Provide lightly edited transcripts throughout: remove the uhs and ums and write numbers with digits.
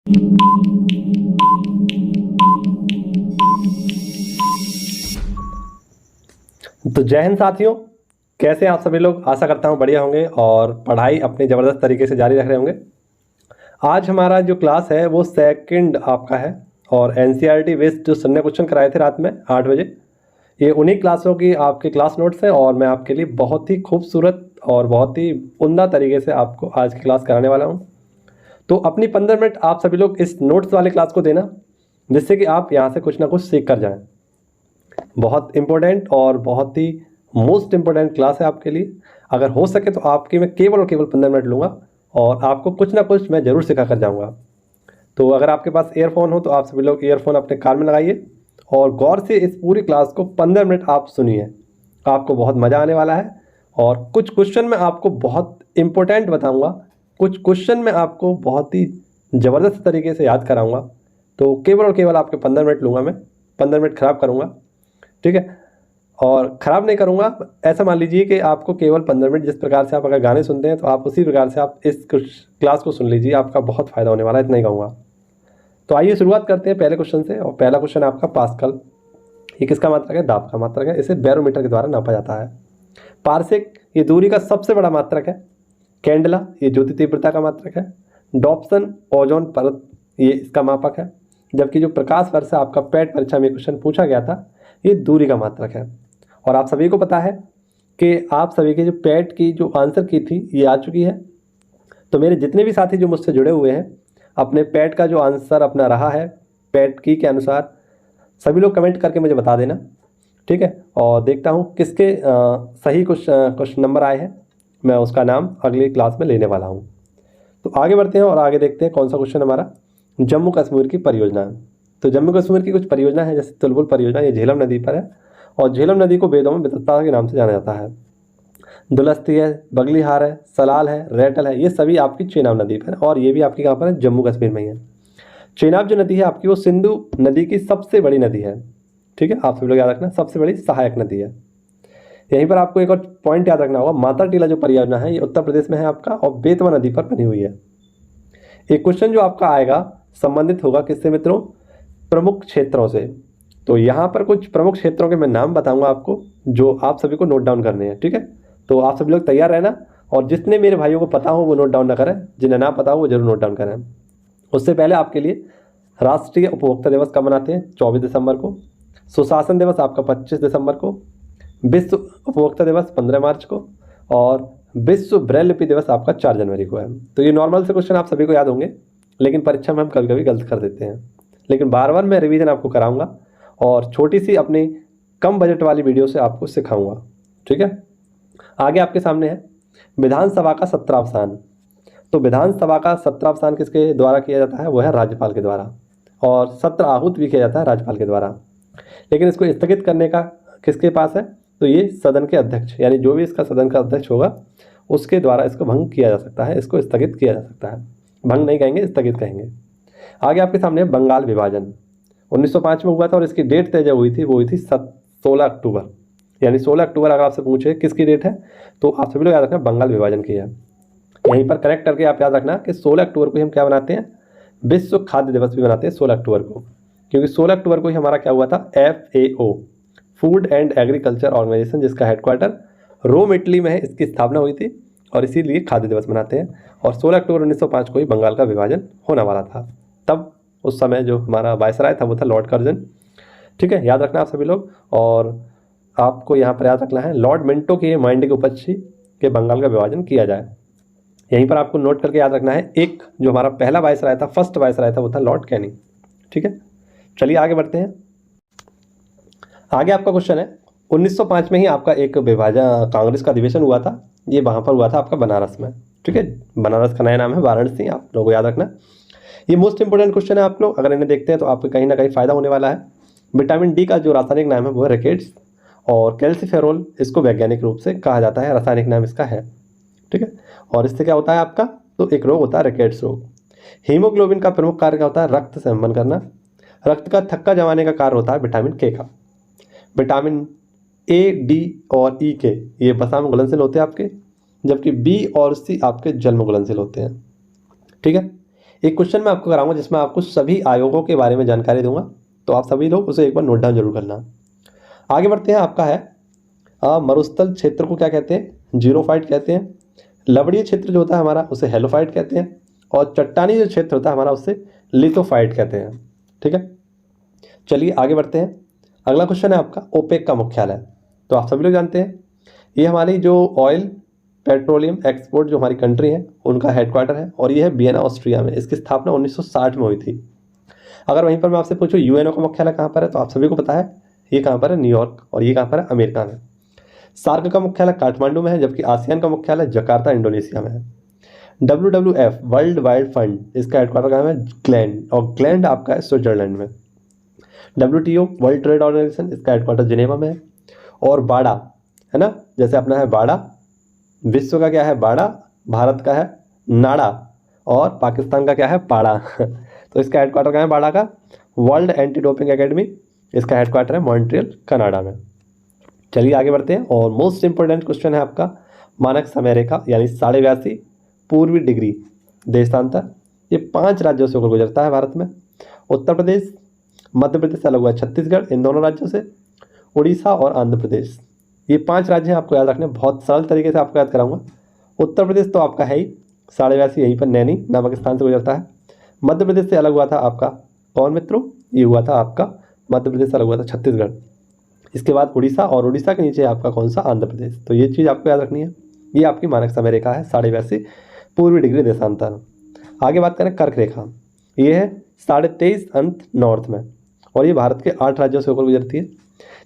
तो जय हिंद साथियों, कैसे हैं आप सभी लोग। आशा करता हूं बढ़िया होंगे और पढ़ाई अपनी ज़बरदस्त तरीके से जारी रख रहे होंगे। आज हमारा जो क्लास है वो सेकंड आपका है और एनसीईआरटी बेस्ड जो संडे क्वेश्चन कराए थे रात में 8 बजे, ये उन्हीं क्लासों की आपके क्लास नोट्स हैं और मैं आपके लिए बहुत ही खूबसूरत और बहुत ही उम्दा तरीके से आपको आज की क्लास कराने वाला हूँ। तो अपनी 15 मिनट आप सभी लोग इस नोट्स वाले क्लास को देना, जिससे कि आप यहाँ से कुछ ना कुछ सीख कर जाएँ। बहुत इम्पोर्टेंट और बहुत ही मोस्ट इम्पोर्टेंट क्लास है आपके लिए। अगर हो सके तो आपकी मैं केवल और केवल 15 मिनट लूँगा और आपको कुछ ना कुछ मैं ज़रूर सिखा कर जाऊँगा। तो अगर आपके पास ईयरफोन हो तो आप सभी लोग ईयरफोन अपने कान में लगाइए और गौर से इस पूरी क्लास को 15 मिनट आप सुनिए। आपको बहुत मज़ा आने वाला है और कुछ क्वेश्चन मैं आपको बहुत इम्पोर्टेंट बताऊँगा, कुछ क्वेश्चन मैं आपको बहुत ही ज़बरदस्त तरीके से याद कराऊँगा। तो केवल और केवल आपके 15 मिनट लूँगा, मैं 15 मिनट ख़राब करूँगा, ठीक है। और ख़राब नहीं करूँगा, ऐसा मान लीजिए कि आपको केवल 15 मिनट, जिस प्रकार से आप अगर गाने सुनते हैं तो आप उसी प्रकार से आप इस क्लास को सुन लीजिए, आपका बहुत फ़ायदा होने वाला है, इतना ही कहूँगा। तो आइए शुरुआत करते हैं पहले क्वेश्चन से। और पहला क्वेश्चन है आपका पास्कल। ये किसका मात्रक है? दाब का मात्रक है। इसे बैरोमीटर के द्वारा नापा जाता है। पारसेक ये दूरी का सबसे बड़ा मात्रक है। कैंडला ये ज्योति तीव्रता का मात्रक है। डॉप्सन ओजोन परत ये इसका मापक है। जबकि जो प्रकाश वर्ष से आपका पैट परीक्षा में क्वेश्चन पूछा गया था, ये दूरी का मात्रक है। और आप सभी को पता है कि आप सभी के जो पैट की जो आंसर की थी ये आ चुकी है। तो मेरे जितने भी साथी जो मुझसे जुड़े हुए हैं, अपने पैट का जो आंसर अपना रहा है पैट की के अनुसार, सभी लोग कमेंट करके मुझे बता देना, ठीक है। और देखता हूँ किसके सही कुछ नंबर आए हैं, मैं उसका नाम अगली क्लास में लेने वाला हूँ। तो आगे बढ़ते हैं और आगे देखते हैं कौन सा क्वेश्चन हमारा। जम्मू कश्मीर की परियोजना। तो जम्मू कश्मीर की कुछ परियोजना है, जैसे तुलबुल परियोजना, ये झेलम नदी पर है और झेलम नदी को वेदों में बेतत्ता के नाम से जाना जाता है। दुलस्ती है, बगलीहार है, सलाल है, रेटल है, ये सभी आपकी चेनाब नदी पर है और ये भी आपकी कहाँ पर है? जम्मू कश्मीर में ही है। चेनाब जो नदी है आपकी, वो सिंधु नदी की सबसे बड़ी नदी है, ठीक है। आप सभी लोग याद रखना, सबसे बड़ी सहायक नदी है। यहीं पर आपको एक और पॉइंट याद रखना होगा, माता टीला जो परियोजना है ये उत्तर प्रदेश में है आपका और बेतवा नदी पर बनी हुई है। एक क्वेश्चन जो आपका आएगा संबंधित होगा किससे मित्रों? प्रमुख क्षेत्रों से। तो यहाँ पर कुछ प्रमुख क्षेत्रों के मैं नाम बताऊंगा आपको, जो आप सभी को नोट डाउन करने हैं, ठीक है। तो आप सभी लोग तैयार रहना और जितने मेरे भाइयों को पता हो वो नोट डाउन ना करें, जिन्हें ना पता हो वो जरूर नोट डाउन करें। उससे पहले आपके लिए राष्ट्रीय उपभोक्ता दिवस कब मनाते हैं? 24 दिसंबर को। सुशासन दिवस आपका 25 दिसंबर को। विश्व उपभोक्ता दिवस 15 मार्च को और विश्व ब्रेल लिपि दिवस आपका 4 जनवरी को है। तो ये नॉर्मल से क्वेश्चन आप सभी को याद होंगे, लेकिन परीक्षा में हम कभी कभी गलत कर देते हैं, लेकिन बार बार मैं रिवीजन आपको कराऊंगा और छोटी सी अपनी कम बजट वाली वीडियो से आपको सिखाऊंगा, ठीक है। आगे आपके सामने है विधानसभा का 17वां। तो विधानसभा का 17वां किसके द्वारा किया जाता है? वो है राज्यपाल के द्वारा, और सत्र आहूत भी किया जाता है राज्यपाल के द्वारा। लेकिन इसको स्थगित करने का किसके पास है? तो ये सदन के अध्यक्ष, यानी जो भी इसका सदन का अध्यक्ष होगा उसके द्वारा इसको भंग किया जा सकता है, इसको स्थगित किया जा सकता है। भंग नहीं कहेंगे, स्थगित कहेंगे। आगे आपके सामने बंगाल विभाजन 1905 में हुआ था और इसकी डेट तय जो हुई थी वो हुई थी 16 अक्टूबर, यानी 16 अक्टूबर अगर आपसे पूछे किसकी डेट है तो आप सभी लोग याद रखना बंगाल विभाजन की है। यहीं पर कनेक्ट करके आप याद रखना कि 16 अक्टूबर को ही हम क्या बनाते हैं? विश्व खाद्य दिवस भी बनाते हैं 16 अक्टूबर को, क्योंकि 16 अक्टूबर को ही हमारा क्या हुआ था? FAO, food and agriculture organization, जिसका हेडक्वार्टर रोम इटली में है, इसकी स्थापना हुई थी और इसीलिए खाद्य दिवस मनाते हैं। और 16 अक्टूबर 1905 को ही बंगाल का विभाजन होने वाला था। तब उस समय जो हमारा वायसराय था वो था लॉर्ड कर्जन, ठीक है, याद रखना आप सभी लोग। और आपको यहाँ पर याद रखना है लॉर्ड मिंटो की माइंड के उपज के बंगाल का विभाजन किया जाए। यहीं पर आपको नोट करके याद रखना है, एक जो हमारा पहला वायसराय था, फर्स्ट वायसराय था, वो था लॉर्ड कैनिंग, ठीक है। चलिए आगे बढ़ते हैं। आगे आपका क्वेश्चन है 1905 में ही आपका एक विभाजन कांग्रेस का अधिवेशन हुआ था, ये वहाँ पर हुआ था आपका बनारस में, ठीक है। बनारस का नया नाम है वाराणसी, आप लोगों को याद रखना। ये मोस्ट इंपोर्टेंट क्वेश्चन है, आप लोग अगर इन्हें देखते हैं तो आपको कहीं ना कहीं फायदा होने वाला है। विटामिन डी का जो रासायनिक नाम है वो है रिकेट्स और कैल्सीफेरोल इसको वैज्ञानिक रूप से कहा जाता है, रासायनिक नाम इसका है, ठीक है। और इससे क्या होता है आपका? तो एक रोग होता है रिकेट्स रोग। हीमोग्लोबिन का प्रमुख कार्य क्या होता है? रक्त संवहन करना। रक्त का थक्का जमाने का कार्य होता है विटामिन के का। विटामिन A, D और E के ये वसा में घुलनशील होते हैं आपके, जबकि B और C आपके जल में घुलनशील होते हैं, ठीक है। एक क्वेश्चन मैं आपको कराऊंगा जिसमें आपको सभी आयोगों के बारे में जानकारी दूंगा, तो आप सभी लोग उसे एक बार नोट डाउन जरूर करना। आगे बढ़ते हैं। आपका है मरुस्थल क्षेत्र को क्या कहते हैं? जीरोफाइट कहते हैं। लवणीय क्षेत्र जो होता है हमारा उसे हेलोफाइट कहते हैं। और चट्टानी जो क्षेत्र होता है हमारा उससे लिथोफाइट कहते हैं। ठीक है, चलिए आगे बढ़ते हैं। अगला क्वेश्चन है आपका ओपेक का मुख्यालय। तो आप सभी लोग जानते हैं ये हमारी जो ऑयल पेट्रोलियम एक्सपोर्ट जो हमारी कंट्री है उनका हेडक्वार्टर है, और ये है वियना ऑस्ट्रिया में। इसकी स्थापना 1960 में हुई थी। अगर वहीं पर मैं आपसे पूछूं यूएनओ का मुख्यालय कहाँ पर है, तो आप सभी को पता है ये कहाँ पर है, न्यूयॉर्क। और ये कहाँ पर है, अमेरिका में। सार्क का मुख्यालय काठमांडू में है, जबकि आसियान का मुख्यालय जकार्ता इंडोनेशिया में है। WWF वर्ल्ड वाइड फंड इसका हेडक्वार्टर कहाँ है, ग्लैंड, और ग्लैंड आपका है स्विट्जरलैंड में। WTO वर्ल्ड ट्रेड ऑर्गेनाइजेशन इसका हेडक्वार्टर जिनेवा में है। और बाड़ा है ना, जैसे अपना है बाड़ा, विश्व का क्या है बाड़ा, भारत का है नाड़ा, और पाकिस्तान का क्या है पाड़ा। तो इसका हेडक्वार्टर कहाँ है बाड़ा का? वर्ल्ड एंटी डोपिंग एकेडमी इसका हेडक्वार्टर है मॉन्ट्रियल कनाडा में। चलिए आगे बढ़ते हैं। और मोस्ट इंपोर्टेंट क्वेश्चन है आपका मानक समय रेखा यानी 82.5 पूर्वी डिग्री देशांतर, ये 5 राज्यों से होकर गुजरता है भारत में। उत्तर प्रदेश, मध्य प्रदेश से अलग हुआ छत्तीसगढ़, इन दोनों राज्यों से, उड़ीसा और आंध्र प्रदेश, ये 5 राज्य हैं। आपको याद रखने, बहुत सरल तरीके से आपको याद कराऊंगा। उत्तर प्रदेश तो आपका है ही 82.5, यहीं पर नैनी नामक स्थान से गुजरता है। मध्य प्रदेश से अलग हुआ था आपका कौन मित्रों? ये हुआ था आपका मध्य प्रदेश से अलग हुआ था छत्तीसगढ़। इसके बाद उड़ीसा, और उड़ीसा के नीचे आपका कौन सा? आंध्र प्रदेश। तो ये चीज़ आपको याद रखनी है। ये आपकी मानक समय रेखा है 82.5 पूर्वी डिग्री देशांतर। आगे बात करें कर्क रेखा, ये है 23.5 अंत नॉर्थ में, और ये भारत के 8 राज्यों से होकर गुजरती है,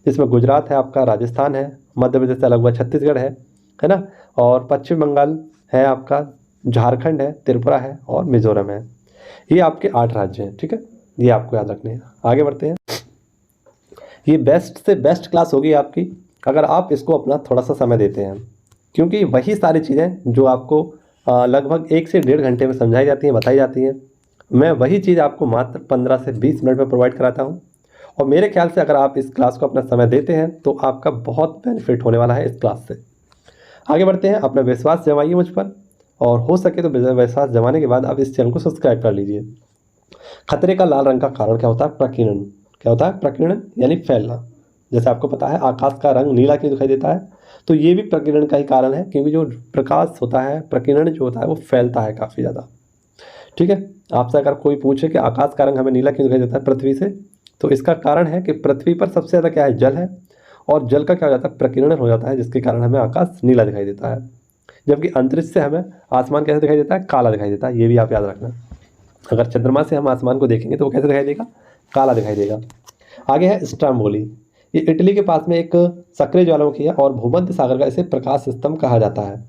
जिसमें गुजरात है आपका, राजस्थान है, मध्य प्रदेश से अलग हुआ छत्तीसगढ़ है ना, और पश्चिम बंगाल है आपका, झारखंड है, त्रिपुरा है और मिजोरम है। ये आपके 8 राज्य हैं। ठीक है, ये आपको याद रखने हैं। आगे बढ़ते हैं। ये बेस्ट से बेस्ट क्लास होगी आपकी अगर आप इसको अपना थोड़ा सा समय देते हैं, क्योंकि वही सारी चीज़ें जो आपको लगभग 1 से 1.5 घंटे में समझाई जाती हैं, बताई जाती हैं, मैं वही चीज़ आपको मात्र 15 से 20 मिनट में प्रोवाइड कराता हूँ। और मेरे ख्याल से अगर आप इस क्लास को अपना समय देते हैं तो आपका बहुत बेनिफिट होने वाला है इस क्लास से। आगे बढ़ते हैं। अपना विश्वास जमाइए मुझ पर, और हो सके तो विश्वास जमाने के बाद आप इस चैनल को सब्सक्राइब कर लीजिए। खतरे का लाल रंग का कारण क्या होता है? प्रकीर्णन। क्या होता है? प्रकीर्णन यानी फैलना। जैसे आपको पता है आकाश का रंग नीला क्यों दिखाई देता है, तो ये भी प्रकीर्णन का ही कारण है, क्योंकि जो प्रकाश होता है, प्रकीर्णन जो होता है वो फैलता है काफ़ी ज़्यादा। ठीक है, आपसे अगर कोई पूछे कि आकाश का रंग हमें नीला क्यों दिखाई देता है पृथ्वी से, तो इसका कारण है कि पृथ्वी पर सबसे ज़्यादा क्या है? जल है, और जल का क्या हो जाता है? प्रकीर्णन हो जाता है, जिसके कारण हमें आकाश नीला दिखाई देता है। जबकि अंतरिक्ष से हमें आसमान कैसे दिखाई देता है? काला दिखाई देता है। ये भी आप याद रखना। अगर चंद्रमा से हम आसमान को देखेंगे तो वो कैसे दिखाई देगा? काला दिखाई देगा। आगे है स्ट्रोम्बोली। ये इटली के पास में एक सक्रिय ज्वालामुखी है, और भूमध्य सागर का इसे प्रकाश स्तंभ कहा जाता है।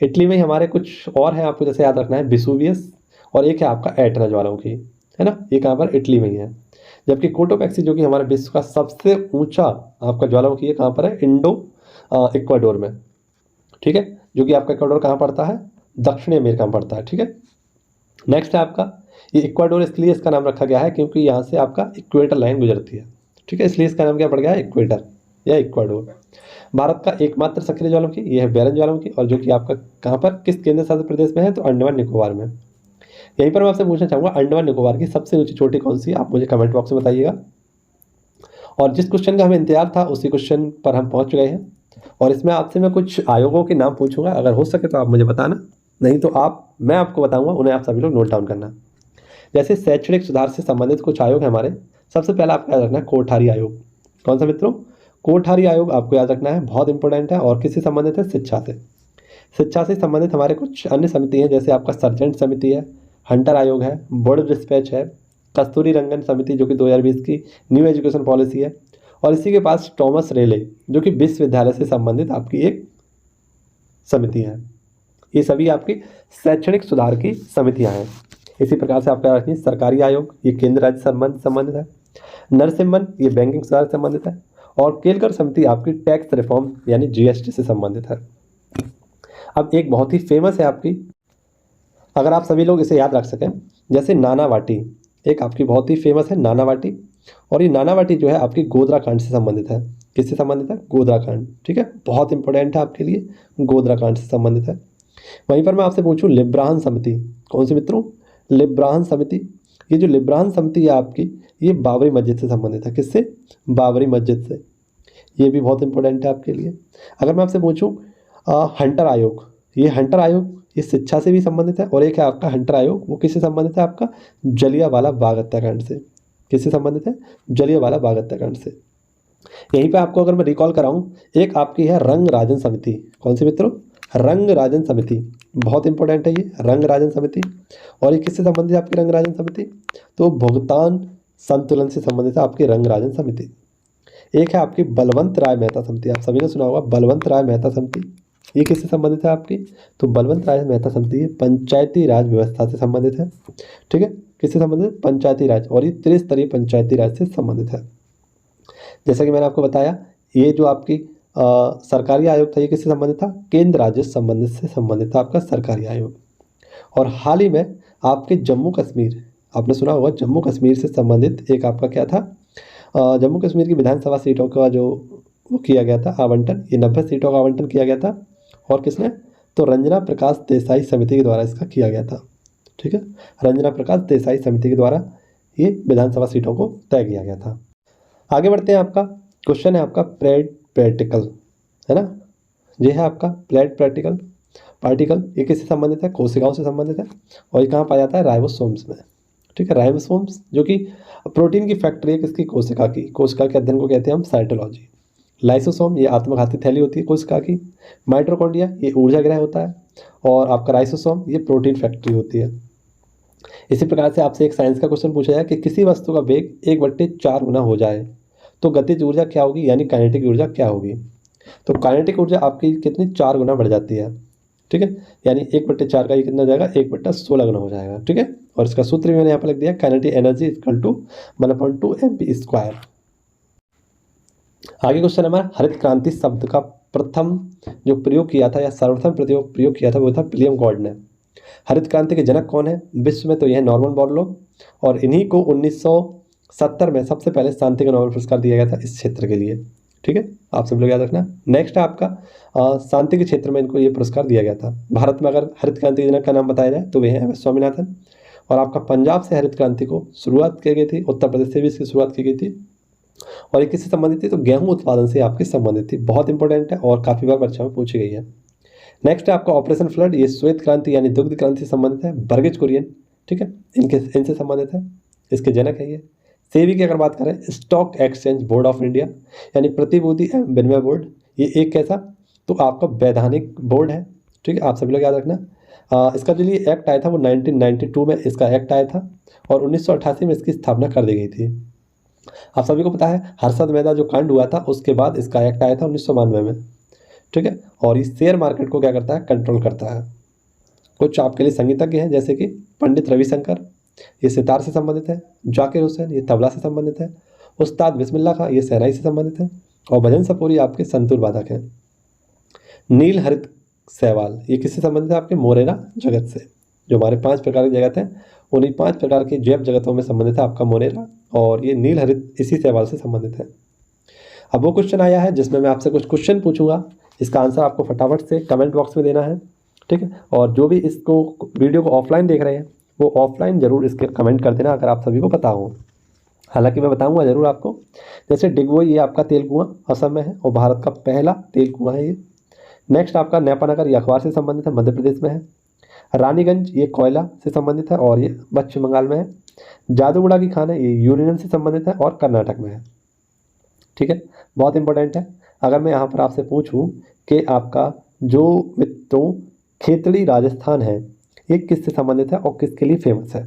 इटली में ही हमारे कुछ और हैं, आपको जैसे याद रखना है, विसुवियस, और एक है आपका एटना ज्वालामुखी, है ना, ये कहाँ पर? इटली में ही है। जबकि कोटोपैक्सी जो कि हमारे विश्व का सबसे ऊंचा आपका ज्वालामुखी है, कहाँ पर है? इक्वाडोर में। ठीक है, जो कि आपका इक्वाडोर कहाँ पड़ता है? दक्षिणी अमेरिका में पड़ता है। ठीक है, नेक्स्ट है आपका ये इक्वाडोर, इसलिए इसका नाम रखा गया है क्योंकि यहाँ से आपका इक्वेटर लाइन गुजरती है। ठीक है, इसलिए इसका नाम क्या पड़ गया है? इक्वेटर या इक्वाडोर। भारत का एकमात्र सक्रिय ज्वालामुखी ये है बेरन ज्वालामुखी, और जो कि आपका कहाँ पर, किस केंद्र शासित प्रदेश में है? तो अंडमान निकोबार में। यहीं पर मैं आपसे पूछना चाहूँगा अंडमान निकोबार की सबसे ऊंची चोटी कौन सी है? आप मुझे कमेंट बॉक्स में बताइएगा। और जिस क्वेश्चन का हमें इंतजार था उसी क्वेश्चन पर हम पहुँच गए हैं, और इसमें आपसे मैं कुछ आयोगों के नाम पूछूंगा। अगर हो सके तो आप मुझे बताना, नहीं तो मैं आपको बताऊंगा, उन्हें आप सभी लोग नोट डाउन करना। जैसे शैक्षणिक सुधार से संबंधित कुछ आयोग हैं हमारे। सबसे पहला आपको याद रखना है कोठारी आयोग। कौन सा मित्रों? कोठारी आयोग आपको याद रखना है, बहुत इंपॉर्टेंट है। और किससे संबंधित है? शिक्षा से। शिक्षा से संबंधित हमारे कुछ अन्य समिति हैं, जैसे आपका सर्जेंट समिति है, हंटर आयोग है, बोर्ड डिस्पैच है, कस्तूरी रंगन समिति जो कि 2020 की न्यू एजुकेशन पॉलिसी है, और इसी के पास टॉमस रेले जो कि विश्वविद्यालय से संबंधित आपकी एक समिति है। ये सभी आपकी शैक्षणिक सुधार की समितियां हैं। इसी प्रकार से आपका रखिए सरकारी आयोग, ये केंद्र राज्य संबंधित है। नरसिम्हन ये बैंकिंग सुधार से संबंधित है, और केलकर समिति आपकी टैक्स रिफॉर्म यानी जीएसटी से संबंधित है। अब एक बहुत ही फेमस है आपकी, अगर आप सभी लोग इसे याद रख सकें, जैसे नानावाटी, एक आपकी बहुत ही फेमस है नानावाटी, और ये नानावाटी जो है आपकी गोधरा कांड से संबंधित है। किससे संबंधित है? गोधरा कांड। ठीक है, बहुत इंपॉर्टेंट है आपके लिए, गोधरा कांड से संबंधित है। वहीं पर मैं आपसे पूछूं लिब्राहन समिति, कौन सी मित्रों? लिब्राहन समिति। ये जो लिब्राहन समिति है आपकी, ये बाबरी मस्जिद से संबंधित है। किससे? बाबरी मस्जिद से। ये भी बहुत इंपॉर्टेंट है आपके लिए। अगर मैं आपसे पूछूं हंटर आयोग, ये हंटर आयोग ये शिक्षा से भी संबंधित है। और एक है आपका हंटर आयोग, वो किससे संबंधित है? आपका जलियांवाला बाग हत्याकांड से। किससे संबंधित है? जलियांवाला बाग हत्याकांड से। यहीं पे आपको अगर मैं रिकॉल कराऊं, एक आपकी है रंग राजन समिति। कौन सी मित्रों? रंग राजन समिति। बहुत इंपॉर्टेंट है ये रंग राजन समिति। और ये किससे संबंधित है आपकी रंग राजन समिति? तो भुगतान संतुलन से संबंधित है आपकी रंग राजन समिति। एक है आपकी बलवंत राय मेहता समिति। आप सभी ने सुना होगा बलवंत राय मेहता समिति। ये किससे संबंधित है आपकी? तो बलवंत राय मेहता समिति ये पंचायती राज व्यवस्था से संबंधित है। ठीक है, किससे संबंधित? पंचायती राज। और ये त्रिस्तरीय पंचायती राज से संबंधित है। जैसा कि मैंने आपको बताया, ये जो आपकी सरकारी आयोग था, ये किससे संबंधित था? केंद्र राज्य संबंधित से संबंधित था आपका सरकारी आयोग। और हाल ही में आपके जम्मू कश्मीर, आपने सुना होगा जम्मू कश्मीर से संबंधित एक आपका क्या था? जम्मू कश्मीर की विधानसभा सीटों का जो वो किया गया था आवंटन, ये 90 सीटों का आवंटन किया गया था। और किसने? तो रंजना प्रकाश देसाई समिति के द्वारा इसका किया गया था। ठीक है, रंजना प्रकाश देसाई समिति के द्वारा ये विधानसभा सीटों को तय किया गया था। आगे बढ़ते हैं। आपका क्वेश्चन है आपका प्लेट प्रैक्टिकल, है ना? ये है आपका प्लेट प्रैक्टिकल पार्टिकल। ये किससे संबंधित है? कोशिकाओं से संबंधित है। और ये कहाँ पाया जाता है? राइबोसोम्स में। ठीक है, राइबोसोम्स जो कि प्रोटीन की फैक्ट्री है किसकी? कोशिका की। कोशिका के अध्ययन को कहते हैं हम साइटोलॉजी। लाइसोसोम ये आत्मघाती थैली होती है कोशिका की। माइटोकॉन्ड्रिया ये ऊर्जा ग्रह होता है। और आपका राइसोसोम ये प्रोटीन फैक्ट्री होती है। इसी प्रकार से आपसे एक साइंस का क्वेश्चन पूछा जाए कि किसी वस्तु का वेग 1/4 गुना हो जाए तो गतिज ऊर्जा क्या होगी, यानी काइनेटिक ऊर्जा क्या होगी? तो काइनेटिक ऊर्जा आपकी कितनी? 4 गुना बढ़ जाती है। ठीक है, यानी 1/4 का ये कितना हो जाएगा? 1/16 गुना हो जाएगा। ठीक है, और इसका सूत्र भी मैंने यहाँ पर लिख दिया, kinetic energy equal to 1/2 mv²। आगे क्वेश्चन हमारा हरित क्रांति शब्द का प्रथम जो प्रयोग किया था या सर्वप्रथम प्रयोग किया था वो था विलियम गॉड ने। हरित क्रांति के जनक कौन है विश्व में? तो यह नॉर्मन बोरलॉग। और इन्हीं को 1970 में सबसे पहले शांति का नोबेल पुरस्कार दिया गया था इस क्षेत्र के लिए। ठीक है, आप सब लोग याद रखना। नेक्स्ट है आपका शांति के क्षेत्र में इनको ये पुरस्कार दिया गया था। भारत में अगर हरित क्रांति के जनक का नाम बताया जाए तो वे हैं स्वामीनाथन। और आपका पंजाब से हरित क्रांति को शुरुआत की गई थी, उत्तर प्रदेश से भी इसकी शुरुआत की गई थी। और ये किससे संबंधित थी? तो गेहूं उत्पादन से आपकी संबंधित थी। बहुत इंपॉर्टेंट है और काफ़ी बार परीक्षा में पूछी गई है। नेक्स्ट है आपका ऑपरेशन फ्लड। ये श्वेत क्रांति यानी दुग्ध क्रांति से संबंधित है। बर्गिज कुरियन, ठीक है, इनसे संबंधित है, इसके जनक है ये। सेबी की अगर बात करें, stock exchange board of India यानी प्रतिभूति एवं विनिमय बोर्ड, ये एक कैसा? तो आपका वैधानिक बोर्ड है। ठीक है, आप सभी लोग याद रखना। इसका जो ये एक्ट आया था वो 1992 में इसका एक्ट आया था और 1988 में इसकी स्थापना कर दी गई थी। आप सभी को पता है हर्षद मेहता जो कांड हुआ था उसके बाद इसका एक्ट आया था 1992 में। ठीक है, और ये शेयर मार्केट को क्या करता है? कंट्रोल करता है। कुछ आपके लिए संगीतज्ञ हैं जैसे कि पंडित रविशंकर, ये सितार से संबंधित है। जाकिर हुसैन ये तबला से संबंधित है। उस्ताद बिस्मिल्लाह खां ये शहनाई से संबंधित है। और भजन सपूरी आपके संतूर वादक हैं। नील हरित सहवाल ये किससे संबंधित है? आपके मोरेना जगत से। जो हमारे 5 प्रकार की जगत हैं उन्हीं 5 प्रकार की जैव जगतों में संबंधित है आपका मोरेना, और ये नील हरित इसी सहवाल से संबंधित है। अब वो क्वेश्चन आया है जिसमें मैं आपसे कुछ क्वेश्चन पूछूंगा, इसका आंसर आपको फटाफट से कमेंट बॉक्स में देना है। ठीक है, और जो भी इसको वीडियो को ऑफलाइन देख रहे हैं वो ऑफलाइन जरूर इसके कमेंट कर देना अगर आप सभी को पता हो। हालांकि मैं बताऊंगा जरूर आपको। जैसे डिगबोई ये आपका तेल कुआं असम में है और भारत का पहला तेल कुआं है ये। नेक्स्ट आपका नेपानगर ये अखबार से संबंधित है, मध्य प्रदेश में है। रानीगंज ये कोयला से संबंधित है और ये पश्चिम बंगाल में है। जादूगुड़ा की खान है ये यूरेनियम से संबंधित है और कर्नाटक में है। ठीक है, बहुत इंपॉर्टेंट है। अगर मैं यहाँ पर आपसे पूछूं कि आपका जो मित्रों खेतड़ी राजस्थान है ये किससे संबंधित है और किसके लिए फेमस है,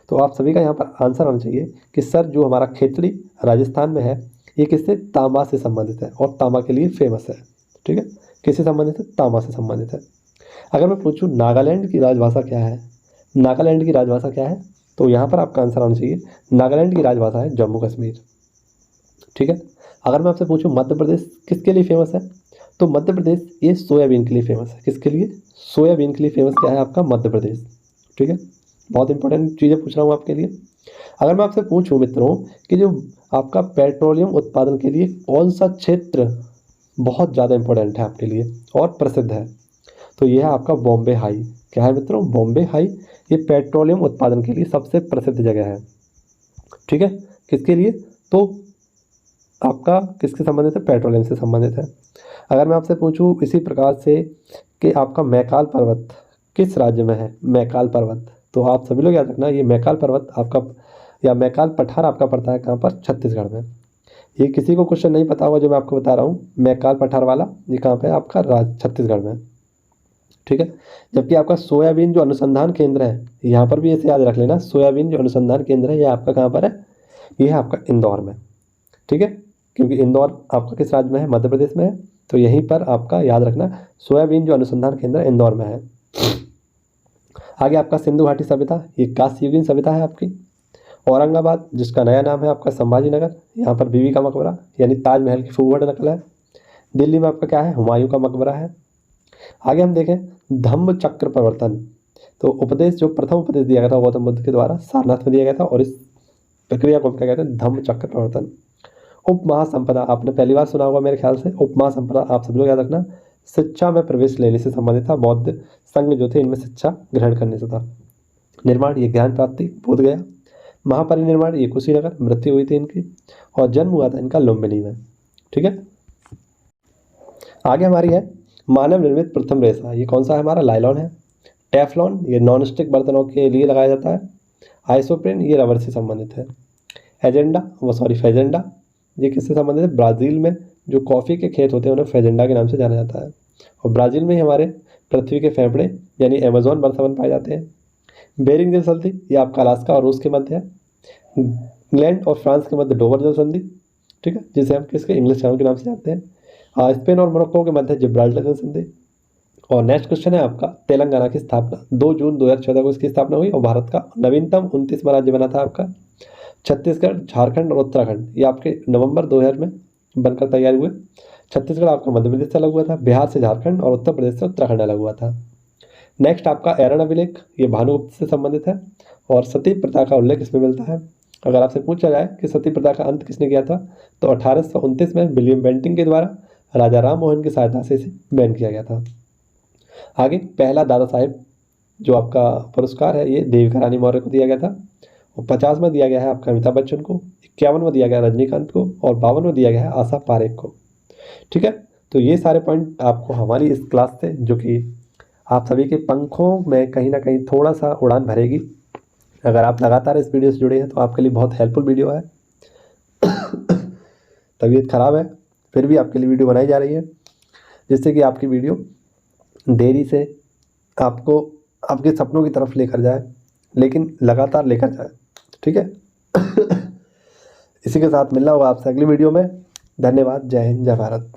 तो आप सभी का यहाँ पर आंसर आना चाहिए कि सर जो हमारा खेतड़ी राजस्थान में है ये किससे? तांबा से संबंधित है और तांबा के लिए फेमस है। ठीक है, किससे संबंधित है? तांबा से संबंधित है। अगर मैं पूछूं नागालैंड की राजभाषा क्या है, नागालैंड की राजभाषा क्या है, तो यहाँ पर आपका आंसर आना चाहिए नागालैंड की राजभाषा है जम्मू कश्मीर। ठीक है, अगर मैं आपसे पूछूं मध्य प्रदेश किसके लिए फेमस है, तो मध्य प्रदेश ये सोयाबीन के लिए फेमस है। किसके लिए? सोयाबीन के लिए फेमस क्या है आपका? मध्य प्रदेश। ठीक है, बहुत इंपॉर्टेंट चीज़ें पूछ रहा हूँ आपके लिए। अगर मैं आपसे पूछूं मित्रों कि जो आपका पेट्रोलियम उत्पादन के लिए कौन सा क्षेत्र बहुत ज़्यादा इंपॉर्टेंट है आपके लिए और प्रसिद्ध है, तो यह है आपका बॉम्बे हाई। क्या है मित्रों? बॉम्बे हाई ये पेट्रोलियम उत्पादन के लिए सबसे प्रसिद्ध जगह है। ठीक है, किसके लिए? तो आपका किसके संबंधित है? पेट्रोलियम से संबंधित है। अगर मैं आपसे पूछूं इसी प्रकार से कि आपका मैकाल पर्वत किस राज्य में है? मैकाल पर्वत, तो आप सभी लोग याद रखना, ये मैकाल पर्वत आपका या मैकाल पठार आपका पड़ता है कहाँ पर? छत्तीसगढ़ में। ये किसी को क्वेश्चन नहीं पता होगा जो मैं आपको बता रहा हूँ, मैकाल पठार वाला ये कहाँ पे है? आपका छत्तीसगढ़ में। ठीक है, जबकि आपका सोयाबीन जो अनुसंधान केंद्र है, यहाँ पर भी ऐसे याद रख लेना, सोयाबीन जो अनुसंधान केंद्र है ये आपका कहाँ पर है? ये है आपका इंदौर में। ठीक है, क्योंकि इंदौर आपका किस राज्य में है? मध्य प्रदेश में है, तो यहीं पर आपका याद रखना सोयाबीन जो अनुसंधान केंद्र इंदौर में है। आगे आपका सिंधु घाटी सभ्यता, ये कांस्ययुगीन सभ्यता है आपकी। औरंगाबाद जिसका नया नाम है आपका संभाजी नगर, यहाँ पर बीबी का मकबरा यानी ताजमहल की फूहड़ नकल है। दिल्ली में आपका क्या है? हुमायूं का मकबरा है। आगे हम देखें धम्म चक्र प्रवर्तन, तो उपदेश जो प्रथम उपदेश दिया गया था गौतम बुद्ध के द्वारा सारनाथ में दिया गया था, और इस प्रक्रिया को क्या कहते हैं? धम्म चक्र प्रवर्तन। उप महासंपदा आपने पहली बार सुना होगा मेरे ख्याल से। उप महासंपदा आप सब लोग याद रखना, शिक्षा में प्रवेश लेने से संबंधित था। बौद्ध संघ जो थे इनमें शिक्षा ग्रहण करने से था। निर्माण ये ज्ञान प्राप्ति बोध गया। महापरिनिर्वाण ये कुशीनगर, मृत्यु हुई थी इनकी, और जन्म हुआ था इनका लुम्बिनी में। ठीक है, आगे हमारी है मानव निर्मित प्रथम रेशा, ये कौन सा है हमारा? लाइलॉन है। टेफ्लॉन ये नॉन स्टिक बर्तनों के लिए लगाया जाता है। आइसोप्रेन ये रबर से संबंधित है। फेजेंडा ये किससे संबंधित है? ब्राज़ील में जो कॉफ़ी के खेत होते हैं उन्हें फेजेंडा के नाम से जाना जाता है, और ब्राज़ील में ही हमारे पृथ्वी के फेफड़े यानी अमेजोन वर्षावन पाए जाते हैं। बेरिंग जल संधि ये आपका अलास्का और रूस के मध्य है। इंग्लैंड और फ्रांस के मध्य डोवर जल संधि, ठीक है, जिसे हम किसके? इंग्लिश चैनल के नाम से जानते हैं। स्पेन और मोरक्को के मध्य जिब्राल्टर जल संधि। और नेक्स्ट क्वेश्चन है आपका तेलंगाना की स्थापना, 2 जून 2014 को इसकी स्थापना हुई, और भारत का नवीनतम 29वां राज्य बना था आपका। छत्तीसगढ़, झारखंड और उत्तराखंड ये आपके नवंबर 2000 में बनकर तैयार हुए। छत्तीसगढ़ आपका मध्य प्रदेश से अलग हुआ था, बिहार से झारखंड और उत्तर प्रदेश से उत्तराखंड अलग हुआ था। नेक्स्ट आपका एरन अभिलेख ये भानुगुप्त से संबंधित है, और सती प्रथा का उल्लेख इसमें मिलता है। अगर आपसे पूछा जाए कि सती प्रथा का अंत किसने किया था, तो 1829 में विलियम बेंटिंग के द्वारा राजा राम मोहन की सहायता से इसे बैन किया गया था। आगे पहला दादा साहेब जो आपका पुरस्कार है ये देविका रानी मौर्य को दिया गया था, और 50 में दिया गया है आपका अमिताभ बच्चन को, 51 में दिया गया रजनीकांत को, और 52 में दिया गया है आशा पारेख को। ठीक है, तो ये सारे पॉइंट आपको हमारी इस क्लास से, जो कि आप सभी के पंखों में कहीं ना कहीं थोड़ा सा उड़ान भरेगी। अगर आप लगातार इस वीडियो से जुड़े हैं तो आपके लिए बहुत हेल्पफुल वीडियो है। तबीयत खराब है फिर भी आपके लिए वीडियो बनाई जा रही है, जिससे कि आपकी वीडियो देरी से आपको आपके सपनों की तरफ लेकर जाए, लेकिन लगातार लेकर जाए। ठीक है, इसी के साथ मिलना होगा आपसे अगली वीडियो में। धन्यवाद। जय हिंद, जय भारत।